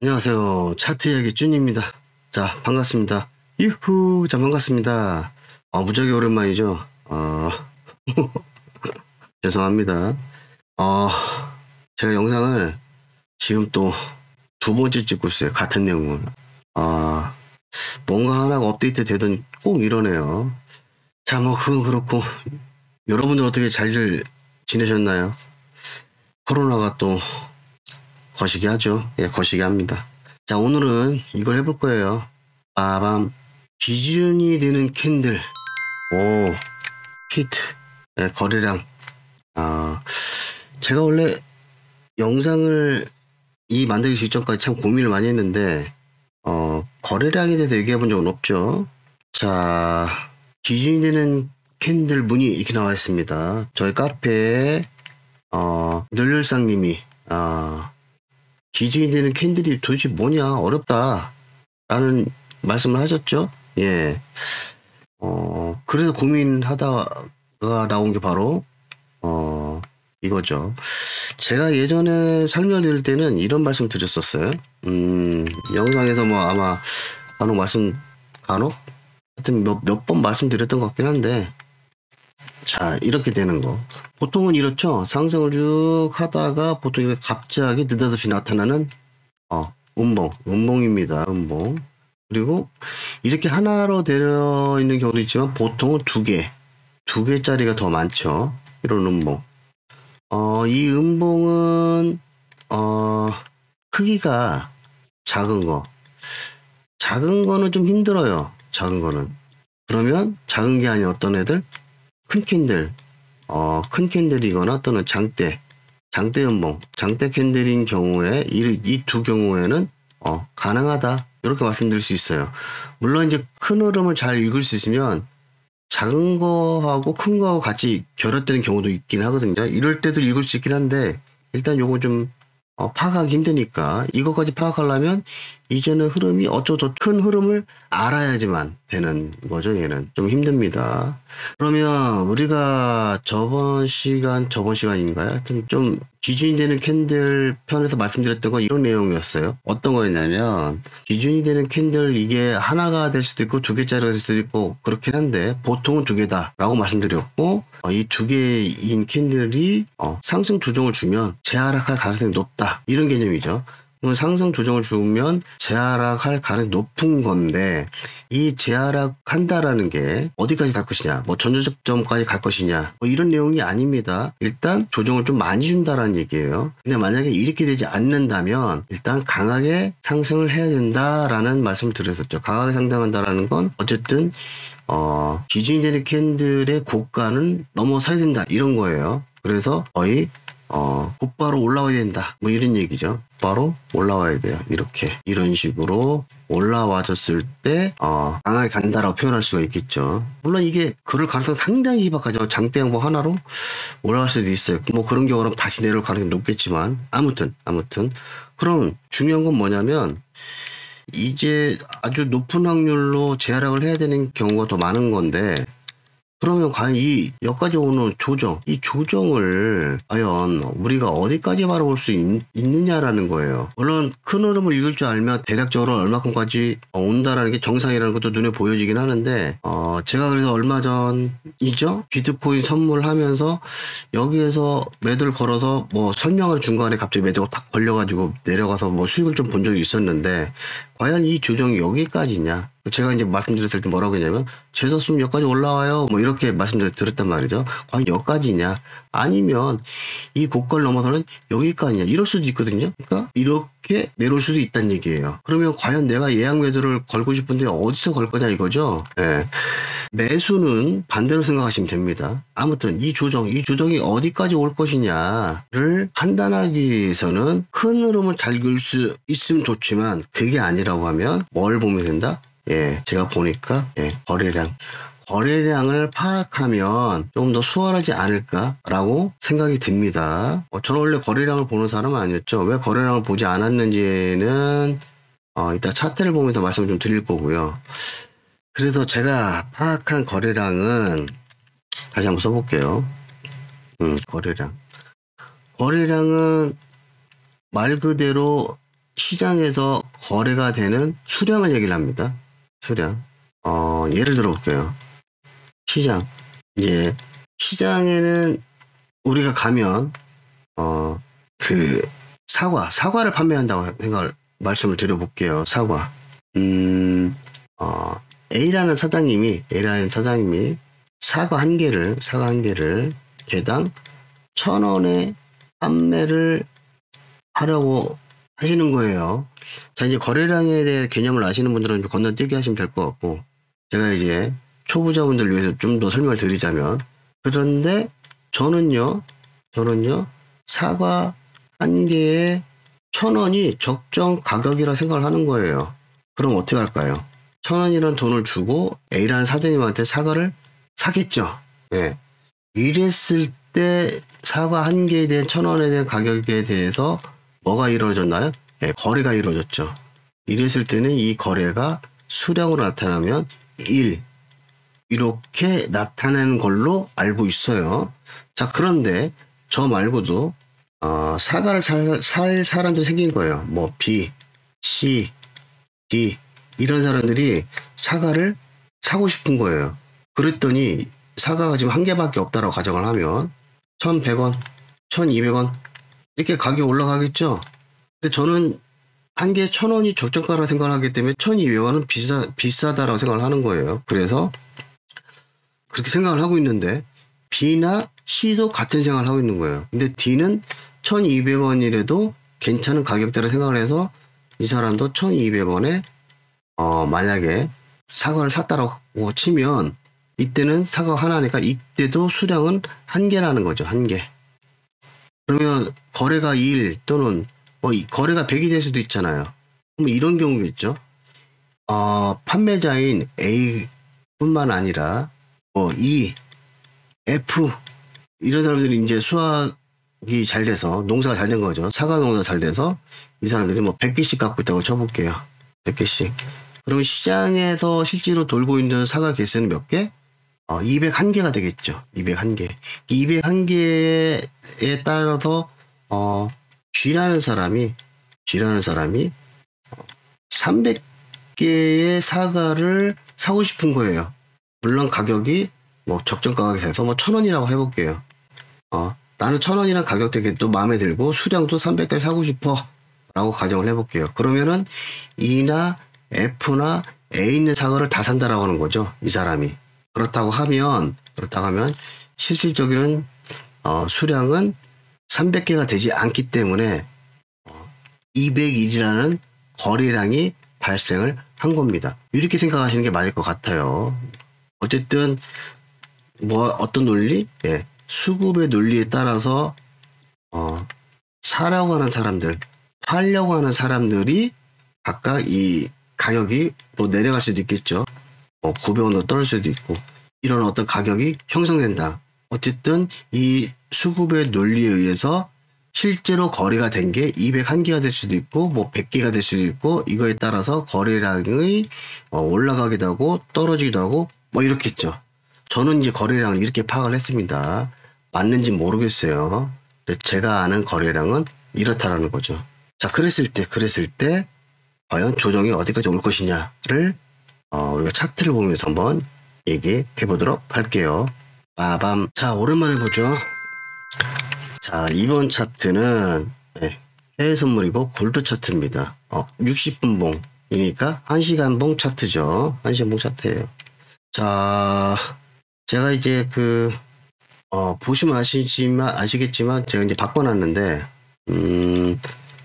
안녕하세요. 차트 이야기 쭌입니다. 자, 반갑습니다. 유후, 자, 반갑습니다. 무지하게 오랜만이죠. 죄송합니다. 어, 제가 영상을 지금 또 두 번째 찍고 있어요. 같은 내용을. 아, 뭔가 하나가 업데이트 되더니 꼭 이러네요. 자, 뭐, 그건 그렇고, 여러분들 어떻게 잘들 지내셨나요? 코로나가 또 거시기 하죠. 예, 거시기 합니다. 자, 오늘은 이걸 해볼 거예요. 빠밤. 기준이 되는 캔들. 오, 히트. 네, 거래량. 아, 제가 원래 영상을 만들기 직전까지 참 고민을 많이 했는데, 거래량에 대해서 얘기해 본 적은 없죠. 자, 기준이 되는 캔들 문의 이렇게 나와 있습니다. 저희 카페에, 늘늘상님이, 기준이 되는 캔들이 도대체 뭐냐, 어렵다. 라는 말씀을 하셨죠. 예. 그래서 고민하다가 나온 게 바로, 이거죠. 제가 예전에 설명드릴 때는 이런 말씀 드렸었어요. 영상에서 뭐 아마 간혹? 하여튼 몇 번 말씀드렸던 것 같긴 한데, 자, 이렇게 되는 거. 보통은 이렇죠. 상승을 쭉 하다가 보통 이렇게 갑자기 느닷없이 나타나는, 음봉입니다. 음봉. 그리고 이렇게 하나로 되어 있는 경우도 있지만 보통은 두 개짜리가 더 많죠. 이런 음봉. 이 음봉은 크기가 작은 거는 좀 힘들어요. 작은 거는. 그러면 작은 게 아닌 어떤 애들 큰 캔들이거나 또는 장대 음봉, 장대 캔들인 경우에 이 두 경우에는 가능하다. 이렇게 말씀드릴 수 있어요. 물론 이제 큰 흐름을 잘 읽을 수 있으면 작은 거하고 큰 거하고 같이 결합되는 경우도 있긴 하거든요. 이럴 때도 읽을 수 있긴 한데 일단 요거 좀 파악하기 힘드니까 이것까지 파악하려면 이제는 흐름이 어쩌고 큰 흐름을 알아야지만 되는 거죠. 얘는 좀 힘듭니다. 그러면 우리가 저번 시간인가요? 하여튼 좀 기준이 되는 캔들 편에서 말씀드렸던 건 이런 내용이었어요. 어떤 거였냐면 기준이 되는 캔들 이게 하나가 될 수도 있고 두 개짜리가 될 수도 있고 그렇긴 한데 보통은 두 개다 라고 말씀드렸고 이 두 개인 캔들이 상승 조정을 주면 재하락할 가능성이 높다 이런 개념이죠. 상승 조정을 주면 재하락할 가능성이 높은 건데 이 재하락한다라는 게 어디까지 갈 것이냐 뭐 전저점까지 갈 것이냐 뭐 이런 내용이 아닙니다. 일단 조정을 좀 많이 준다라는 얘기예요. 근데 만약에 이렇게 되지 않는다면 일단 강하게 상승을 해야 된다라는 말씀을 드렸었죠. 강하게 상승한다라는 건 어쨌든 기준이 되는 캔들의 고가는 넘어서야 된다 이런 거예요. 그래서 거의 곧바로 올라와야 된다 뭐 이런 얘기죠. 바로 올라와야 돼요. 이런 식으로 올라와줬을 때 강하게 간다라고 표현할 수가 있겠죠. 물론 이게 그럴 가능성 상당히 희박하죠. 장대 양봉 하나로 올라갈 수도 있어요. 뭐 그런 경우라면 다시 내려올 가능성이 높겠지만 아무튼 그럼 중요한 건 뭐냐면 이제 아주 높은 확률로 재하락을 해야 되는 경우가 더 많은 건데 그러면 과연 이 여기까지 오는 이 조정을 과연 우리가 어디까지 바라볼 수 있느냐라는 거예요. 물론 큰 흐름을 읽을 줄 알면 대략적으로 얼마큼까지 온다라는 게 정상이라는 것도 눈에 보여지긴 하는데 제가 그래서 얼마 전이죠? 비트코인 선물하면서 여기에서 매도를 걸어서 뭐 설명을 중간에 갑자기 매도가 탁 걸려가지고 내려가서 뭐 수익을 좀 본 적이 있었는데 과연 이 조정이 여기까지냐? 제가 이제 말씀드렸을 때 뭐라고 했냐면 재수없으면 여기까지 올라와요 뭐 이렇게 말씀드렸단 말이죠. 과연 여기까지냐 아니면 이 고가를 넘어서는 여기까지냐 이럴 수도 있거든요. 그러니까 이렇게 내려올 수도 있다는 얘기예요. 그러면 과연 내가 예약 매도를 걸고 싶은데 어디서 걸 거냐 이거죠. 예. 매수는 반대로 생각하시면 됩니다. 아무튼 이 조정이 어디까지 올 것이냐를 판단하기 위해서는 큰 흐름을 잘 그을 수 있으면 좋지만 그게 아니라고 하면 뭘 보면 된다? 예, 제가 보니까 거래량을 파악하면 조금 더 수월하지 않을까라고 생각이 듭니다. 저는 원래 거래량을 보는 사람은 아니었죠. 왜 거래량을 보지 않았는지는 이따 차트를 보면서 말씀을 좀 드릴 거고요. 그래서 제가 파악한 거래량은 다시 한번 써볼게요. 거래량은 말 그대로 시장에서 거래가 되는 수량을 얘기를 합니다. 수량. 예를 들어 볼게요. 시장. 이제 시장에는 우리가 가면 그 사과를 판매한다고 말씀을 드려볼게요. 사과. A라는 사장님이 사과 한 개를 개당 1,000원에 판매를 하려고 하시는 거예요. 자, 이제 거래량에 대해 개념을 아시는 분들은 좀 건너뛰기 하시면 될 것 같고, 제가 이제 초보자분들 위해서 좀 더 설명을 드리자면, 그런데 저는요, 사과 한 개에 1,000원이 적정 가격이라 생각을 하는 거예요. 그럼 어떻게 할까요? 1,000원이라는 돈을 주고 A라는 사장님한테 사과를 사겠죠. 예. 이랬을 때 사과 한 개에 대한 1,000원에 대한 가격에 대해서 뭐가 이루어졌나요? 예, 거래가 이루어졌죠. 이랬을 때는 이 거래가 수량으로 나타나면 1 이렇게 나타내는 걸로 알고 있어요. 자, 그런데 저 말고도 사과를 살 사람들이 생긴 거예요. 뭐 B, C, D 이런 사람들이 사과를 사고 싶은 거예요. 그랬더니 사과가 지금 한 개밖에 없다라고 가정을 하면 1,100원, 1,200원 이렇게 가격이 올라가겠죠. 근데 저는 한 개에 1,000원이 적정가라고 생각을 하기 때문에 1,200원은 비싸다라고 생각을 하는 거예요. 그래서 그렇게 생각을 하고 있는데 B나 C도 같은 생각을 하고 있는 거예요. 근데 D는 1,200원이라도 괜찮은 가격대라 생각을 해서 이 사람도 1,200원에 만약에 사과를 샀다라고 치면 이때는 사과 하나니까 이때도 수량은 한 개라는 거죠. 한 개. 그러면 거래가 1 또는 거래가 100이 될 수도 있잖아요. 그럼 이런 경우겠죠. 판매자인 A뿐만 아니라 E, F 이런 사람들이 이제 수확이 잘 돼서 농사가 잘 된 거죠. 사과 농사가 잘 돼서 이 사람들이 100개씩 갖고 있다고 쳐볼게요. 100개씩. 그러면 시장에서 실제로 돌고 있는 사과 개수는 몇 개? 201개가 되겠죠. 201개. 201개에 따라서 G라는 사람이 300개의 사과를 사고 싶은 거예요. 물론 가격이 적정 가격이 돼서 1,000원이라고 해볼게요. 나는 1,000원이란 가격 되게 또 마음에 들고 수량도 300개 사고 싶어 라고 가정을 해볼게요. 그러면은 E나 F나 A 있는 사과를 다 산다라고 하는 거죠. 이 사람이. 그렇다고 하면 실질적인 수량은 300개가 되지 않기 때문에 201이라는 거래량이 발생을 한 겁니다. 이렇게 생각하시는 게 맞을 것 같아요. 어쨌든 어떤 논리? 예, 수급의 논리에 따라서 사려고 하는 사람들, 팔려고 하는 사람들이 각각 이 가격이 또 내려갈 수도 있겠죠. 900원으로 떨어질 수도 있고 이런 어떤 가격이 형성된다. 어쨌든 이 수급의 논리에 의해서 실제로 거래가 된 게 201개가 될 수도 있고 100개가 될 수도 있고 이거에 따라서 거래량이 올라가기도 하고 떨어지기도 하고 이렇겠죠. 저는 이제 거래량을 이렇게 파악을 했습니다. 맞는지 모르겠어요. 제가 아는 거래량은 이렇다라는 거죠. 자, 그랬을 때 과연 조정이 어디까지 올 것이냐를 우리가 차트를 보면서 한번 얘기해 보도록 할게요. 빠밤. 자, 오랜만에 보죠. 자, 이번 차트는 해외 선물이고 골드 차트입니다. 60분봉이니까 1시간봉 차트죠. 1시간봉 차트예요. 자, 제가 이제 보시면 아시겠지만 제가 이제 바꿔놨는데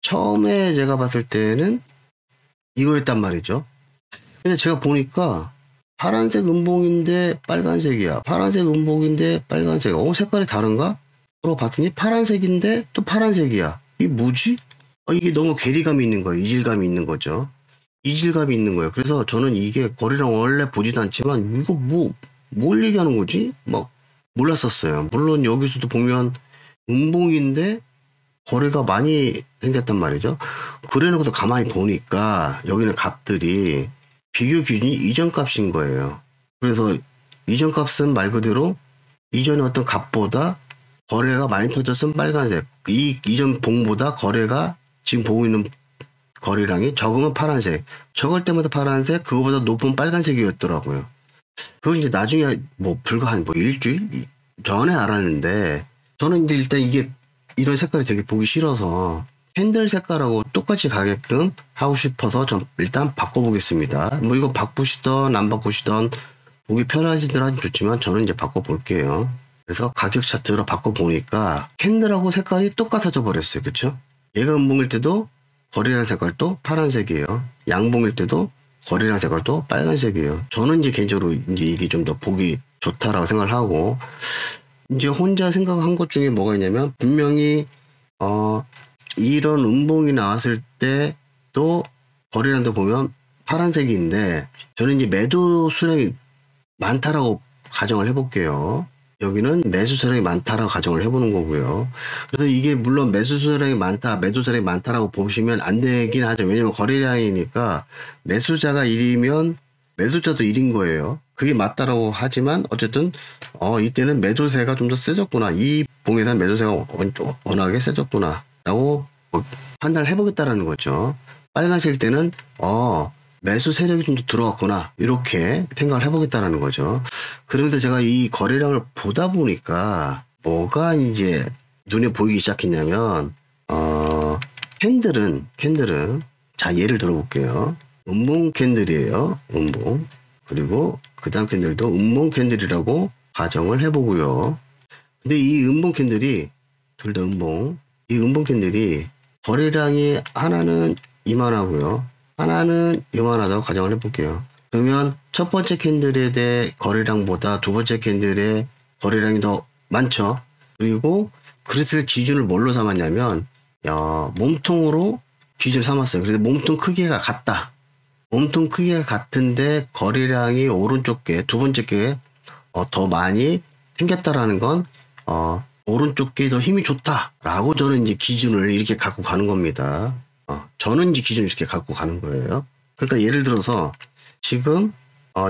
처음에 제가 봤을 때는 이거였단 말이죠. 근데 제가 보니까 파란색 음봉인데 빨간색이야. 파란색 음봉인데 빨간색이야. 색깔이 다른가? 그러고 봤더니 파란색인데 또 파란색이야. 이게 뭐지? 이게 너무 괴리감이 있는 거예요. 이질감이 있는 거죠. 이질감이 있는 거예요. 그래서 저는 이게 거래량 원래 보지도 않지만 이거 뭘 얘기하는 거지? 몰랐었어요. 물론 여기서도 보면 음봉인데 거래가 많이 생겼단 말이죠. 그래놓고서 가만히 보니까 여기는 값들이 비교 기준이 이전 값인 거예요. 그래서 이전 값은 말 그대로 이전의 어떤 값보다 거래가 많이 터졌으면 빨간색. 이전 봉보다 거래가 지금 보고 있는 거래량이 적으면 파란색, 적을 때마다 파란색, 그거보다 높은 빨간색이었더라고요. 그걸 이제 나중에 뭐 불과 한 뭐 일주일 전에 알았는데, 저는 이제 일단 이게 이런 색깔이 되게 보기 싫어서 캔들 색깔하고 똑같이 가게끔 하고 싶어서 좀 일단 바꿔보겠습니다. 뭐 이거 바꾸시던 안 바꾸시던 보기 편하시들 하면 좋지만 저는 이제 바꿔볼게요. 그래서 가격 차트로 바꿔보니까 캔들하고 색깔이 똑같아져 버렸어요. 그쵸? 얘가 음봉일 때도 거래량 색깔도 파란색이에요. 양봉일 때도 거래량 색깔도 빨간색이에요. 저는 이제 개인적으로 이제 이게 좀 더 보기 좋다라고 생각을 하고, 이제 혼자 생각한 것 중에 뭐가 있냐면, 분명히 이런 음봉이 나왔을 때도 거래량도 보면 파란색인데, 저는 이제 매도 수량이 많다라고 가정을 해볼게요. 여기는 매수 수량이 많다라고 가정을 해보는 거고요. 그래서 이게 물론 매수 수량이 많다, 매도 수량이 많다라고 보시면 안 되긴 하죠. 왜냐면 거래량이니까 매수자가 1이면 매도자도 1인 거예요. 그게 맞다라고 하지만 어쨌든 이때는 매도세가 좀 더 세졌구나. 이 봉에 대한 매도세가 워낙에 세졌구나 라고 판단을 해보겠다라는 거죠. 빨간색 때는 매수 세력이 좀 더 들어왔구나, 이렇게 생각을 해보겠다라는 거죠. 그러면서 제가 이 거래량을 보다 보니까 뭐가 이제 눈에 보이기 시작했냐면, 캔들은 자, 예를 들어볼게요. 음봉 캔들이에요. 음봉. 그리고 그 다음 캔들도 음봉 캔들이라고 가정을 해보고요. 근데 이 음봉 캔들이 둘 다 음봉, 이 음봉 캔들이 거래량이 하나는 이만하고요, 하나는 이만하다고 가정을 해볼게요. 그러면 첫 번째 캔들에 대해 거래량보다 두 번째 캔들의 거래량이 더 많죠. 그리고 그래서 기준을 뭘로 삼았냐면, 몸통으로 기준을 삼았어요. 그래서 몸통 크기가 같다. 몸통 크기가 같은데 거래량이 오른쪽 게, 두 번째 게 더 많이 생겼다라는 건 오른쪽 게 더 힘이 좋다라고 저는 이제 기준을 이렇게 갖고 가는 겁니다. 저는 이제 기준을 이렇게 갖고 가는 거예요. 그러니까 예를 들어서 지금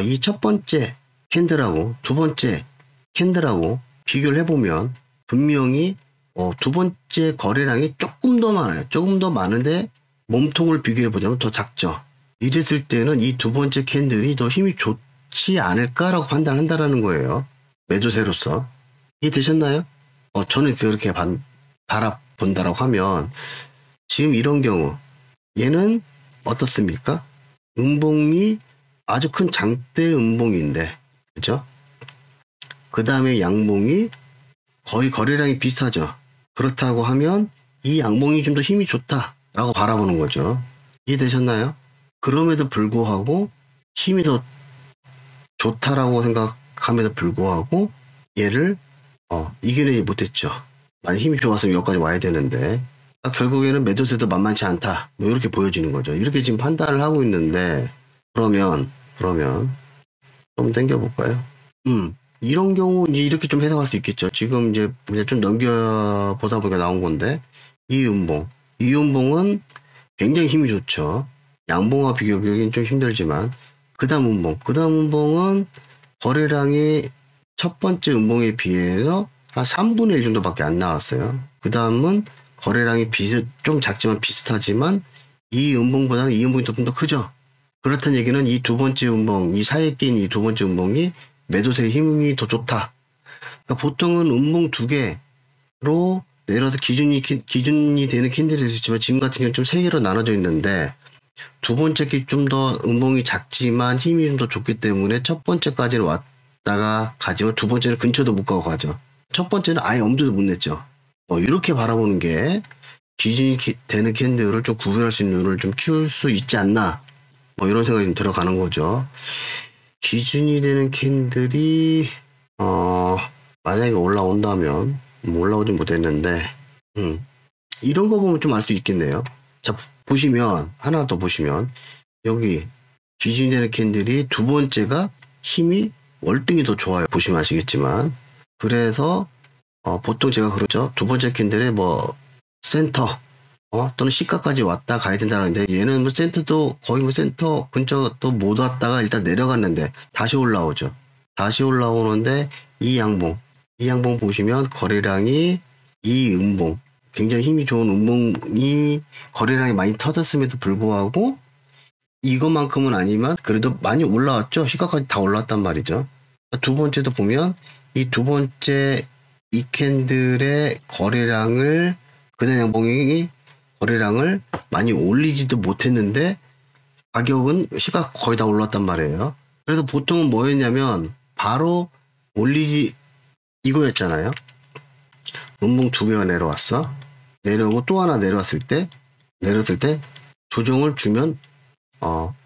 이 첫 번째 캔들하고 두 번째 캔들하고 비교를 해보면 분명히 두 번째 거래량이 조금 더 많아요. 조금 더 많은데 몸통을 비교해보자면 더 작죠. 이랬을 때는 이 두 번째 캔들이 더 힘이 좋지 않을까라고 판단한다라는 거예요. 매도세로서. 이해되셨나요? 저는 그렇게 바라본다라고 하면, 지금 이런 경우 얘는 어떻습니까? 음봉이 아주 큰 장대 음봉인데, 그죠? 그 다음에 양봉이 거의 거래량이 비슷하죠. 그렇다고 하면 이 양봉이 좀 더 힘이 좋다라고 바라보는 거죠. 이해되셨나요? 그럼에도 불구하고 힘이 더 좋다라고 생각함에도 불구하고 얘를 이겨내지 못했죠. 만약 힘이 좋았으면 여기까지 와야 되는데, 결국에는 매도세도 만만치 않다, 뭐 이렇게 보여지는 거죠. 이렇게 지금 판단을 하고 있는데, 그러면 좀 당겨볼까요? 이런 경우 이제 이렇게 좀 해석할 수 있겠죠. 지금 이제 좀 넘겨보다 보니까 나온 건데, 이 음봉은 굉장히 힘이 좋죠. 양봉과 비교하기는 좀 힘들지만, 그 다음 음봉은 거래량이 첫 번째 음봉에 비해서 한 3분의 1 정도밖에 안 나왔어요. 그 다음은 거래량이 좀 작지만 비슷하지만 이 음봉보다는 이 음봉이 좀 더 크죠. 그렇다는 얘기는 이 두 번째 음봉, 이 사이에 낀 이 두 번째 음봉이 매도세의 힘이 더 좋다. 그러니까 보통은 음봉 두 개로 내려서 기준이 되는 캔들이 있지만, 지금 같은 경우는 좀 세 개로 나눠져 있는데, 두 번째 게 좀 더 음봉이 작지만 힘이 좀 더 좋기 때문에 첫 번째까지는 왔다가 가지만 두 번째는 근처도 못 가고 가죠. 첫 번째는 아예 엄두도 못 냈죠. 이렇게 바라보는 게 기준이 되는 캔들을 좀 구별할 수 있는 눈을 좀 키울 수 있지 않나, 이런 생각이 좀 들어가는 거죠. 기준이 되는 캔들이 만약에 올라온다면, 올라오진 못했는데, 이런 거 보면 좀 알 수 있겠네요. 자, 보시면, 하나 더 보시면, 여기 기준이 되는 캔들이 두 번째가 힘이 월등히 더 좋아요. 보시면 아시겠지만. 그래서 보통 제가 그러죠. 두 번째 캔들에 센터 또는 시가까지 왔다 가야 된다는데, 얘는 센터도 거의 센터 근처 또 못 왔다가 일단 내려갔는데 다시 올라오죠. 다시 올라오는데 이 양봉 보시면 거래량이 이 음봉, 굉장히 힘이 좋은 음봉이 거래량이 많이 터졌음에도 불구하고 이것만큼은 아니지만 그래도 많이 올라왔죠. 시가까지 다 올라왔단 말이죠. 두 번째도 보면 이 두 번째 이 캔들의 거래량을 그날 양봉이 거래량을 많이 올리지도 못했는데 가격은 시가 거의 다 올랐단 말이에요. 그래서 보통은 뭐였냐면 바로 올리지 이거였잖아요. 음봉 두 개가 내려왔어. 내려오고 또 하나 내려왔을 때 조정을 주면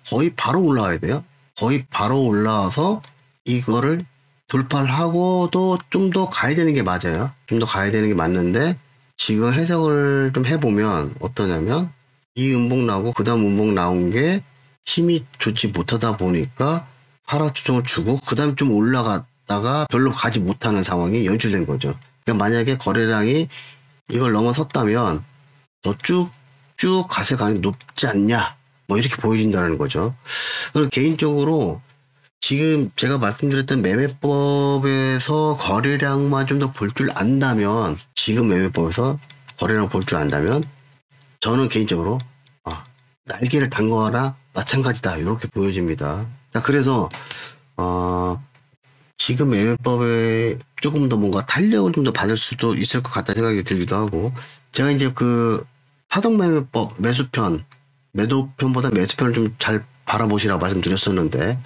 거의 바로 올라와야 돼요. 거의 바로 올라와서 이거를 돌파를 하고도 좀 더 가야 되는 게 맞아요. 좀 더 가야 되는 게 맞는데 지금 해석을 좀 해보면 어떠냐면 이 음봉 나오고 그 다음 음봉 나온 게 힘이 좋지 못하다 보니까 하락 조정을 주고 그 다음에 좀 올라갔다가 별로 가지 못하는 상황이 연출된 거죠. 그러니까 만약에 거래량이 이걸 넘어섰다면 더 쭉쭉 갔을 가능성이 높지 않냐 뭐 이렇게 보여진다는 거죠. 그리고 개인적으로 지금 제가 말씀드렸던 매매법에서 거래량만 좀 더 볼 줄 안다면 지금 매매법에서 거래량 볼 줄 안다면 저는 개인적으로 날개를 단 거나 마찬가지다 이렇게 보여집니다. 자, 그래서 지금 매매법에 조금 더 뭔가 탄력을 좀 더 받을 수도 있을 것 같다는 생각이 들기도 하고 제가 이제 그 파동 매매법 매도편보다 매수편을 좀 잘 바라보시라고 말씀드렸었는데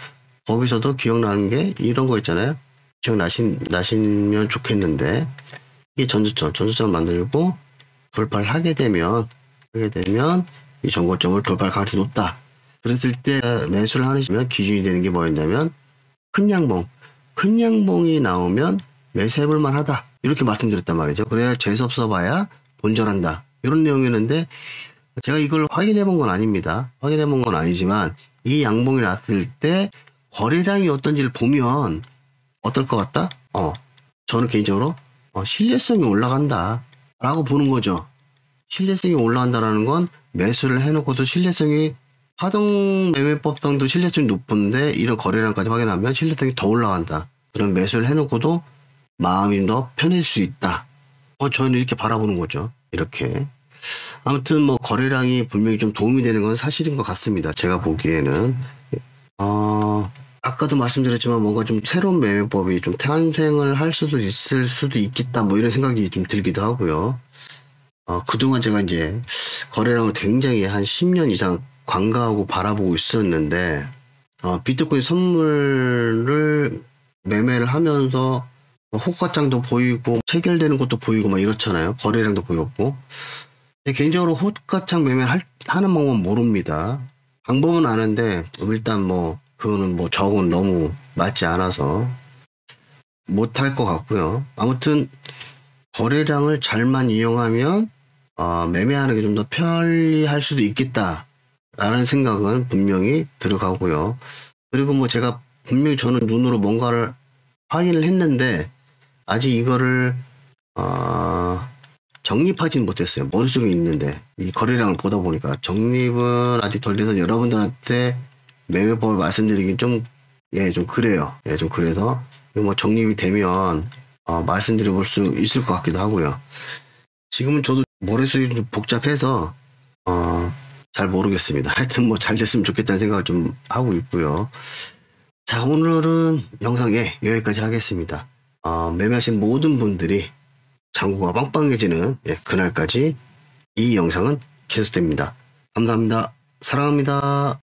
거기서도 기억나는 게 이런 거 있잖아요. 기억나시면 좋겠는데 이게 전저점을 만들고 돌파를 하게 되면 이 전고점을 돌파할 가능성이 높다. 그랬을 때 매수를 하시면 기준이 되는 게 뭐였냐면 큰 양봉이 나오면 매수해볼 만하다. 이렇게 말씀드렸단 말이죠. 그래야 재수없어 봐야 본전한다. 이런 내용이었는데 제가 이걸 확인해 본 건 아닙니다. 확인해 본 건 아니지만 이 양봉이 났을 때 거래량이 어떤지를 보면 어떨 것 같다? 저는 개인적으로 신뢰성이 올라간다 라고 보는 거죠. 신뢰성이 올라간다라는 건 매수를 해놓고도 신뢰성이 파동 매매법상도 신뢰성이 높은데 이런 거래량까지 확인하면 신뢰성이 더 올라간다. 그런 매수를 해놓고도 마음이 더 편해질 수 있다. 저는 이렇게 바라보는 거죠. 이렇게. 아무튼 뭐 거래량이 분명히 좀 도움이 되는 건 사실인 것 같습니다. 제가 보기에는. 아까도 말씀드렸지만 뭔가 좀 새로운 매매법이 좀 탄생을 할 수도 있을 수도 있겠다 뭐 이런 생각이 좀 들기도 하고요. 그동안 제가 이제 거래량을 굉장히 한 10년 이상 관가하고 바라보고 있었는데 비트코인 선물을 매매를 하면서 호가창도 보이고 체결되는 것도 보이고 막 이렇잖아요. 거래량도 보였고. 개인적으로 호가창 매매를 하는 방법은 모릅니다. 방법은 아는데 일단 뭐 그거는 뭐 저건 너무 맞지 않아서 못할 것 같고요. 아무튼 거래량을 잘만 이용하면 매매하는 게 좀 더 편리할 수도 있겠다라는 생각은 분명히 들어가고요. 그리고 뭐 제가 분명히 저는 눈으로 뭔가를 확인을 했는데 아직 이거를 정립하지는 못했어요. 머릿속에 있는데 이 거래량을 보다 보니까 정립은 아직 덜 돼서 여러분들한테 매매법을 말씀드리긴 좀 그래요. 좀 그래서 뭐 정립이 되면 말씀드려 볼 수 있을 것 같기도 하고요. 지금은 저도 머릿속이 좀 복잡해서 잘 모르겠습니다. 하여튼 뭐 잘 됐으면 좋겠다는 생각을 좀 하고 있고요. 자, 오늘은 영상 여기까지 하겠습니다. 매매하신 모든 분들이 장구가 빵빵해지는 그날까지 이 영상은 계속됩니다. 감사합니다. 사랑합니다.